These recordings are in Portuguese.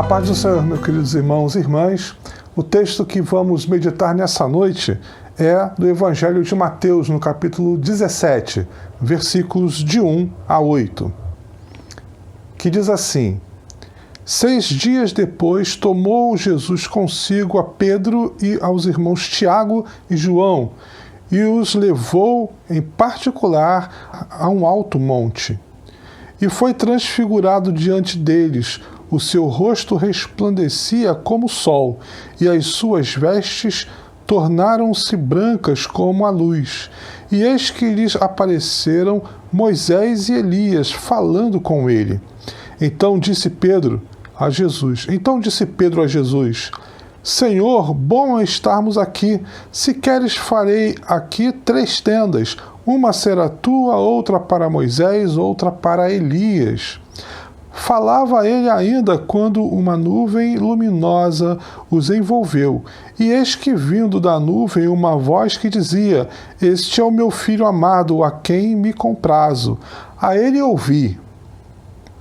paz do Senhor, meus queridos irmãos e irmãs. O texto que vamos meditar nessa noite é do Evangelho de Mateus, no capítulo 17, versículos de 1 a 8, que diz assim: 6 dias depois tomou Jesus consigo a Pedro e aos irmãos Tiago e João e os levou em particular a um alto monte. E foi transfigurado diante deles. O seu rosto resplandecia como o sol, e as suas vestes tornaram-se brancas como a luz. E eis que lhes apareceram Moisés e Elias, falando com ele. Então disse Pedro a Jesus: Senhor, bom é estarmos aqui. Se queres, farei aqui 3 tendas. Uma será tua, outra para Moisés, outra para Elias. Falava ele ainda quando uma nuvem luminosa os envolveu. E eis que, vindo da nuvem, uma voz que dizia: Este é o meu filho amado, a quem me comprazo. A ele ouvi.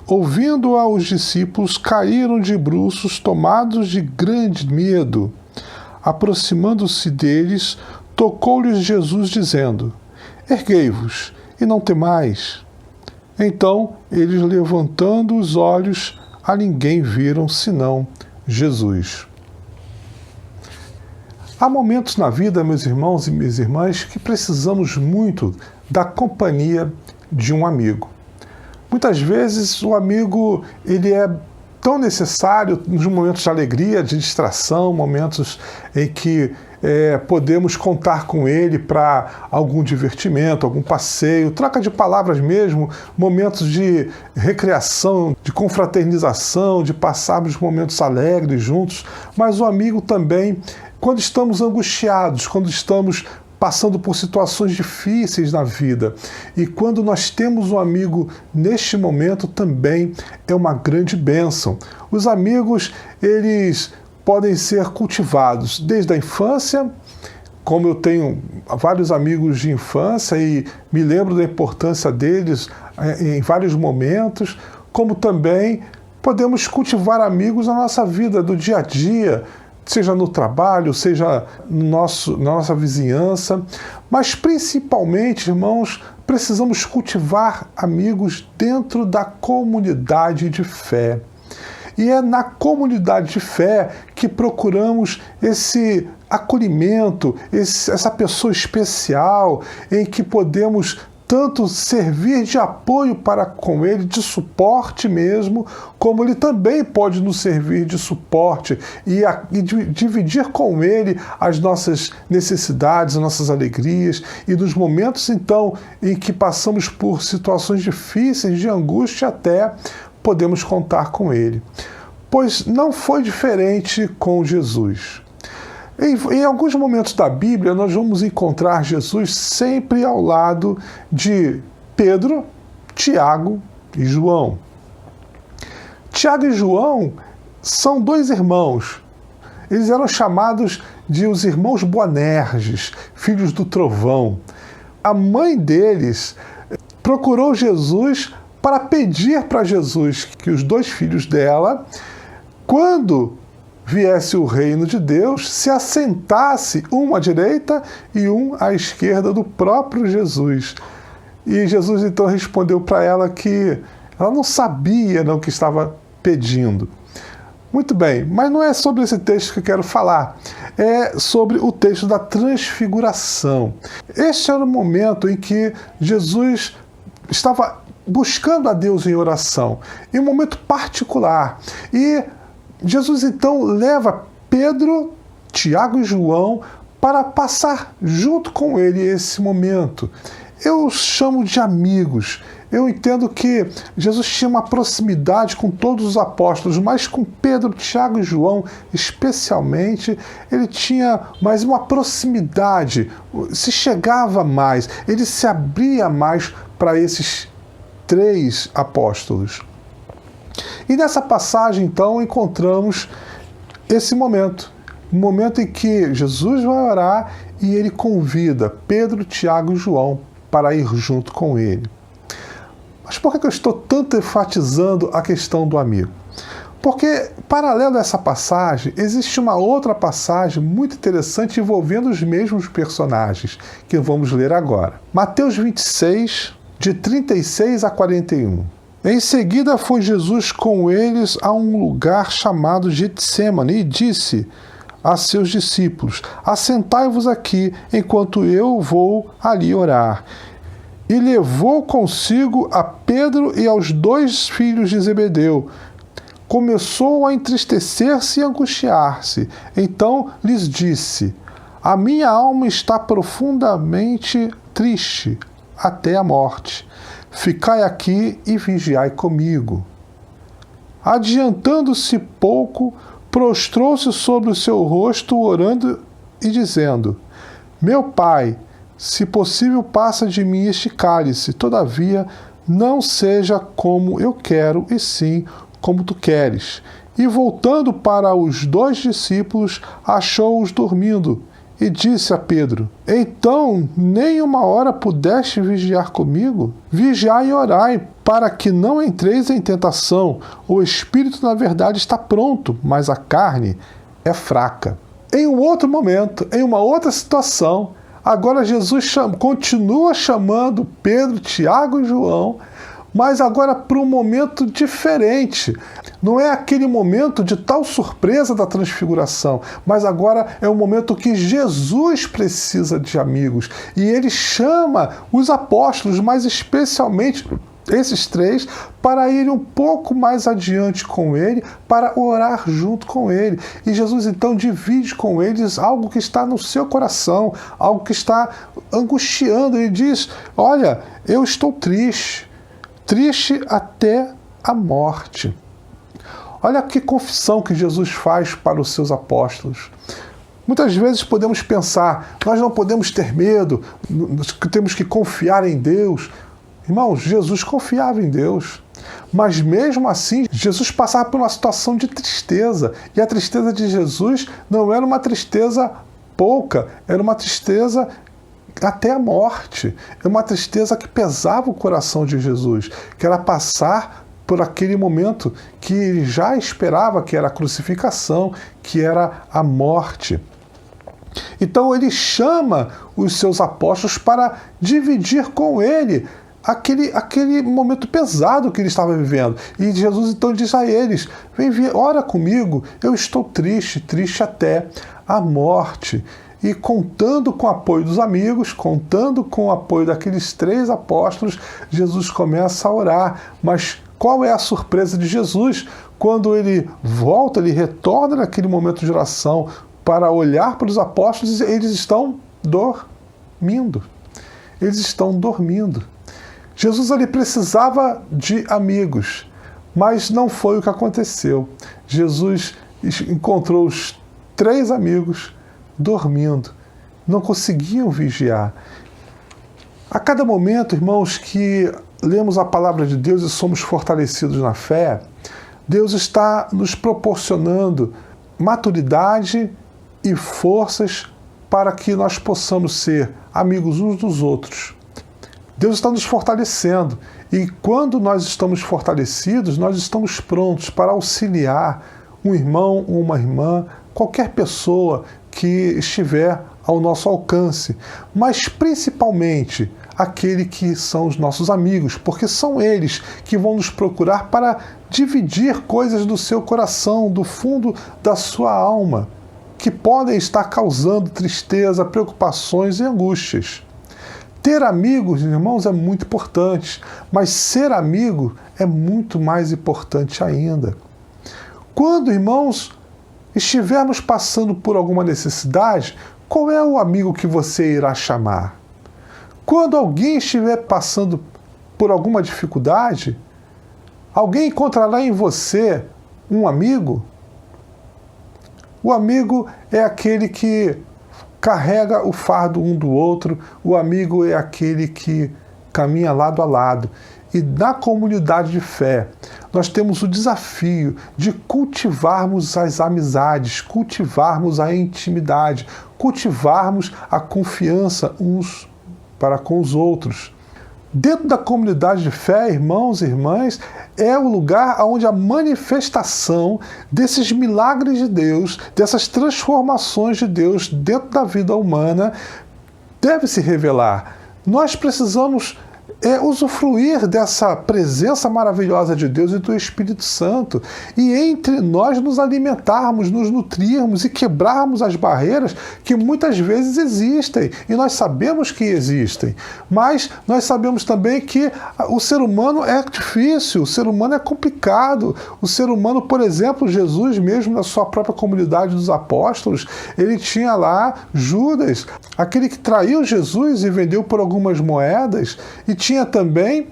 Ouvindo-a, os discípulos caíram de bruços, tomados de grande medo. Aproximando-se deles, tocou-lhes Jesus, dizendo: Erguei-vos, e não temais. Então, eles, levantando os olhos, a ninguém viram, senão Jesus. Há momentos na vida, meus irmãos e minhas irmãs, que precisamos muito da companhia de um amigo. Muitas vezes o amigo ele é tão necessário nos momentos de alegria, de distração, momentos em que podemos contar com ele para algum divertimento, algum passeio, troca de palavras mesmo, momentos de recreação, de confraternização, de passarmos momentos alegres juntos. Mas o amigo também, quando estamos angustiados, quando estamos passando por situações difíceis na vida. E quando nós temos um amigo neste momento, também é uma grande bênção. Os amigos, eles podem ser cultivados desde a infância, como eu tenho vários amigos de infância e me lembro da importância deles em vários momentos, como também podemos cultivar amigos na nossa vida do dia a dia, seja no trabalho, seja na nossa vizinhança, mas principalmente, irmãos, precisamos cultivar amigos dentro da comunidade de fé. E é na comunidade de fé que procuramos esse acolhimento, essa pessoa especial, em que podemos tanto servir de apoio para com ele, de suporte mesmo, como ele também pode nos servir de suporte e dividir com ele as nossas necessidades, as nossas alegrias, e nos momentos então em que passamos por situações difíceis, de angústia até, podemos contar com ele. Pois não foi diferente com Jesus. Em alguns momentos da Bíblia, nós vamos encontrar Jesus sempre ao lado de Pedro, Tiago e João. Tiago e João são 2 irmãos. Eles eram chamados de os irmãos Boanerges, filhos do trovão. A mãe deles procurou Jesus para pedir para Jesus que os 2 filhos dela, quando viesse o reino de Deus, se assentasse um à direita e um à esquerda do próprio Jesus. E Jesus então respondeu para ela que ela não sabia o que estava pedindo. Muito bem, mas não é sobre esse texto que eu quero falar. É sobre o texto da transfiguração. Este era o momento em que Jesus estava buscando a Deus em oração, em um momento particular. E Jesus então leva Pedro, Tiago e João para passar junto com ele esse momento. Eu chamo de amigos. Eu entendo que Jesus tinha uma proximidade com todos os apóstolos, mas com Pedro, Tiago e João especialmente, ele tinha mais uma proximidade, se chegava mais, ele se abria mais para esses 3 apóstolos. E nessa passagem, então, encontramos esse momento. Um momento em que Jesus vai orar e ele convida Pedro, Tiago e João para ir junto com ele. Mas por que eu estou tanto enfatizando a questão do amigo? Porque, paralelo a essa passagem, existe uma outra passagem muito interessante envolvendo os mesmos personagens, que vamos ler agora. Mateus 26, de 36 a 41. Em seguida foi Jesus com eles a um lugar chamado Getsêmani e disse a seus discípulos: assentai-vos aqui, enquanto eu vou ali orar. E levou consigo a Pedro e aos 2 filhos de Zebedeu. Começou a entristecer-se e angustiar-se. Então lhes disse: a minha alma está profundamente triste, até a morte. Ficai aqui e vigiai comigo. Adiantando-se pouco, prostrou-se sobre o seu rosto, orando e dizendo: meu Pai, se possível, passa de mim este cálice, todavia não seja como eu quero, e sim como tu queres. E voltando para os 2 discípulos, achou-os dormindo, e disse a Pedro: então nem uma hora pudeste vigiar comigo? Vigiai e orai, para que não entreis em tentação. O espírito, na verdade, está pronto, mas a carne é fraca. Em um outro momento, em uma outra situação, agora Jesus continua chamando Pedro, Tiago e João, mas agora para um momento diferente. Não é aquele momento de tal surpresa da transfiguração, mas agora é o momento que Jesus precisa de amigos. E ele chama os apóstolos, mas especialmente esses 3, para irem um pouco mais adiante com ele, para orar junto com ele. E Jesus então divide com eles algo que está no seu coração, algo que está angustiando. Ele diz: olha, eu estou triste até a morte. Olha que confissão que Jesus faz para os seus apóstolos. Muitas vezes podemos pensar: nós não podemos ter medo, temos que confiar em Deus. Irmãos, Jesus confiava em Deus, mas mesmo assim, Jesus passava por uma situação de tristeza, e a tristeza de Jesus não era uma tristeza pouca, era uma tristeza até a morte, é uma tristeza que pesava o coração de Jesus, que era passar por aquele momento que ele já esperava, que era a crucificação, que era a morte. Então ele chama os seus apóstolos para dividir com ele aquele momento pesado que ele estava vivendo. E Jesus então diz a eles: vem, ora comigo, eu estou triste até a morte. E contando com o apoio dos amigos, contando com o apoio daqueles 3 apóstolos, Jesus começa a orar. Mas qual é a surpresa de Jesus? Quando ele volta, ele retorna naquele momento de oração para olhar para os apóstolos, eles estão dormindo. Eles estão dormindo. Jesus ali precisava de amigos, mas não foi o que aconteceu. Jesus encontrou os 3 amigos dormindo, não conseguiam vigiar. A cada momento, irmãos, que lemos a palavra de Deus e somos fortalecidos na fé, Deus está nos proporcionando maturidade e forças para que nós possamos ser amigos uns dos outros. Deus está nos fortalecendo, e quando nós estamos fortalecidos, nós estamos prontos para auxiliar um irmão ou uma irmã, qualquer pessoa que estiver ao nosso alcance, mas principalmente aquele que são os nossos amigos, porque são eles que vão nos procurar para dividir coisas do seu coração, do fundo da sua alma, que podem estar causando tristeza, preocupações e angústias. Ter amigos, irmãos, é muito importante, mas ser amigo é muito mais importante ainda. Quando, irmãos, estivermos passando por alguma necessidade, qual é o amigo que você irá chamar? Quando alguém estiver passando por alguma dificuldade, alguém encontrará em você um amigo? O amigo é aquele que carrega o fardo um do outro, o amigo é aquele que caminha lado a lado. E na comunidade de fé, nós temos o desafio de cultivarmos as amizades, cultivarmos a intimidade, cultivarmos a confiança uns para com os outros. Dentro da comunidade de fé, irmãos e irmãs, é o lugar onde a manifestação desses milagres de Deus, dessas transformações de Deus dentro da vida humana, deve se revelar. Nós precisamos usufruir dessa presença maravilhosa de Deus e do Espírito Santo, e entre nós nos alimentarmos, nos nutrirmos e quebrarmos as barreiras que muitas vezes existem, e nós sabemos que existem, mas nós sabemos também que o ser humano é difícil, o ser humano é complicado. O ser humano, por exemplo, Jesus mesmo na sua própria comunidade dos apóstolos, ele tinha lá Judas, aquele que traiu Jesus e vendeu por algumas moedas, e tinha também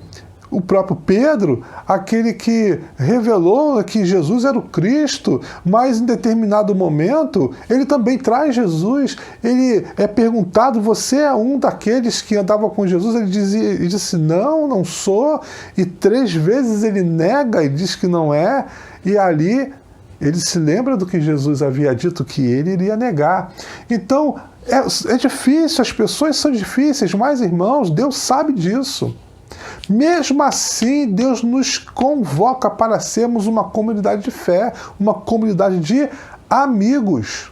o próprio Pedro, aquele que revelou que Jesus era o Cristo, mas em determinado momento ele também traz Jesus. Ele é perguntado: você é um daqueles que andava com Jesus? Ele disse: não, não sou. E 3 vezes ele nega e diz que não é. E ali ele se lembra do que Jesus havia dito, que ele iria negar. Então, é difícil, as pessoas são difíceis, mas, irmãos, Deus sabe disso. Mesmo assim, Deus nos convoca para sermos uma comunidade de fé, uma comunidade de amigos.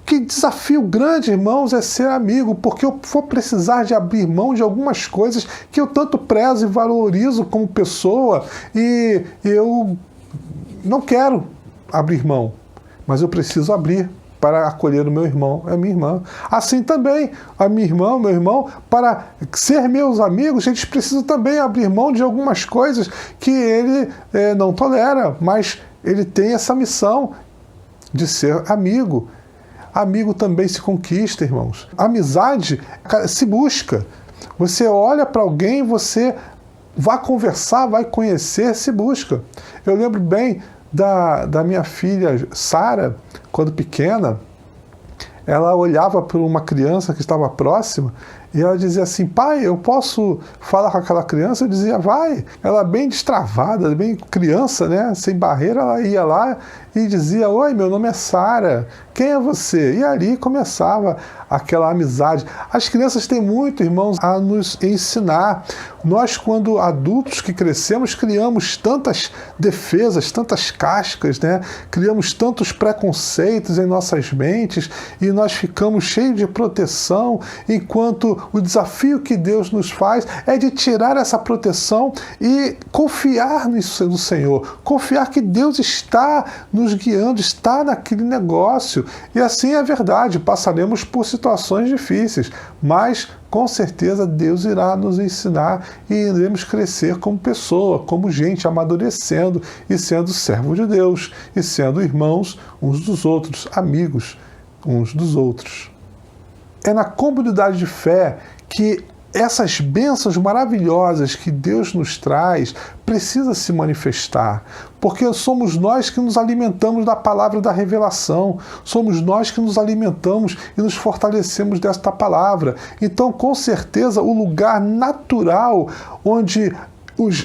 Que desafio grande, irmãos, é ser amigo, porque eu vou precisar de abrir mão de algumas coisas que eu tanto prezo e valorizo como pessoa, e eu não quero abrir mão, mas eu preciso abrir para acolher o meu irmão, a minha irmã. Assim também, a minha irmã, o meu irmão, para ser meus amigos, eles precisam também abrir mão de algumas coisas que ele não tolera, mas ele tem essa missão de ser amigo. Amigo também se conquista, irmãos. Amizade se busca. Você olha para alguém, você vai conversar, vai conhecer, se busca. Eu lembro bem da minha filha Sara, quando pequena. Ela olhava para uma criança que estava próxima e ela dizia assim: pai, eu posso falar com aquela criança? Eu dizia: vai. Ela bem destravada, bem criança, né? Sem barreira, ela ia lá e dizia: oi, meu nome é Sara, quem é você? E ali começava aquela amizade. As crianças têm muito, irmãos, a nos ensinar. Nós, quando adultos que crescemos, criamos tantas defesas, tantas cascas, né? Criamos tantos preconceitos em nossas mentes e nós ficamos cheios de proteção, enquanto o desafio que Deus nos faz é de tirar essa proteção e confiar no Senhor, confiar que Deus está nos guiando, está naquele negócio. E assim é verdade, passaremos por situações difíceis, mas com certeza Deus irá nos ensinar e iremos crescer como pessoa, como gente, amadurecendo e sendo servo de Deus, e sendo irmãos uns dos outros, amigos uns dos outros. É na comunidade de fé que essas bênçãos maravilhosas que Deus nos traz precisa se manifestar, porque somos nós que nos alimentamos da palavra da revelação, somos nós que nos alimentamos e nos fortalecemos desta palavra. Então, com certeza, o lugar natural onde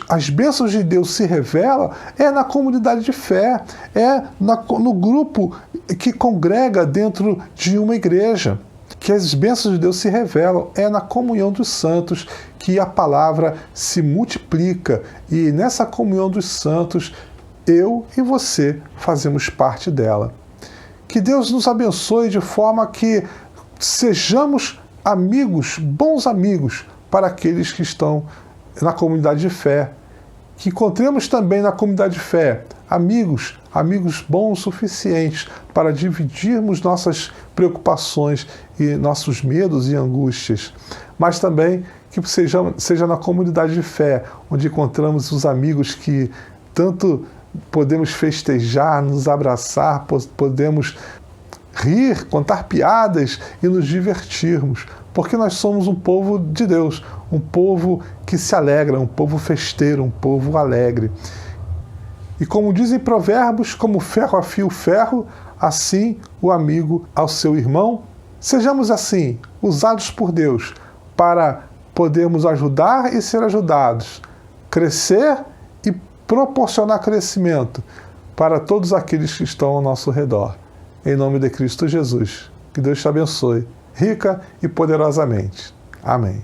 as bênçãos de Deus se revelam é na comunidade de fé, é no grupo que congrega dentro de uma igreja. Que as bênçãos de Deus se revelam, é na comunhão dos santos que a palavra se multiplica, e nessa comunhão dos santos, eu e você fazemos parte dela. Que Deus nos abençoe de forma que sejamos amigos, bons amigos, para aqueles que estão na comunidade de fé. Que encontremos também na comunidade de fé amigos bons o suficientes para dividirmos nossas preocupações e nossos medos e angústias, mas também que seja na comunidade de fé onde encontramos os amigos que tanto podemos festejar, nos abraçar, podemos rir, contar piadas e nos divertirmos, porque nós somos um povo de Deus, um povo que se alegra, um povo festeiro, um povo alegre. E como dizem Provérbios, como ferro afia o ferro, assim o amigo ao seu irmão. Sejamos assim, usados por Deus para podermos ajudar e ser ajudados, crescer e proporcionar crescimento para todos aqueles que estão ao nosso redor. Em nome de Cristo Jesus. Que Deus te abençoe, rica e poderosamente. Amém.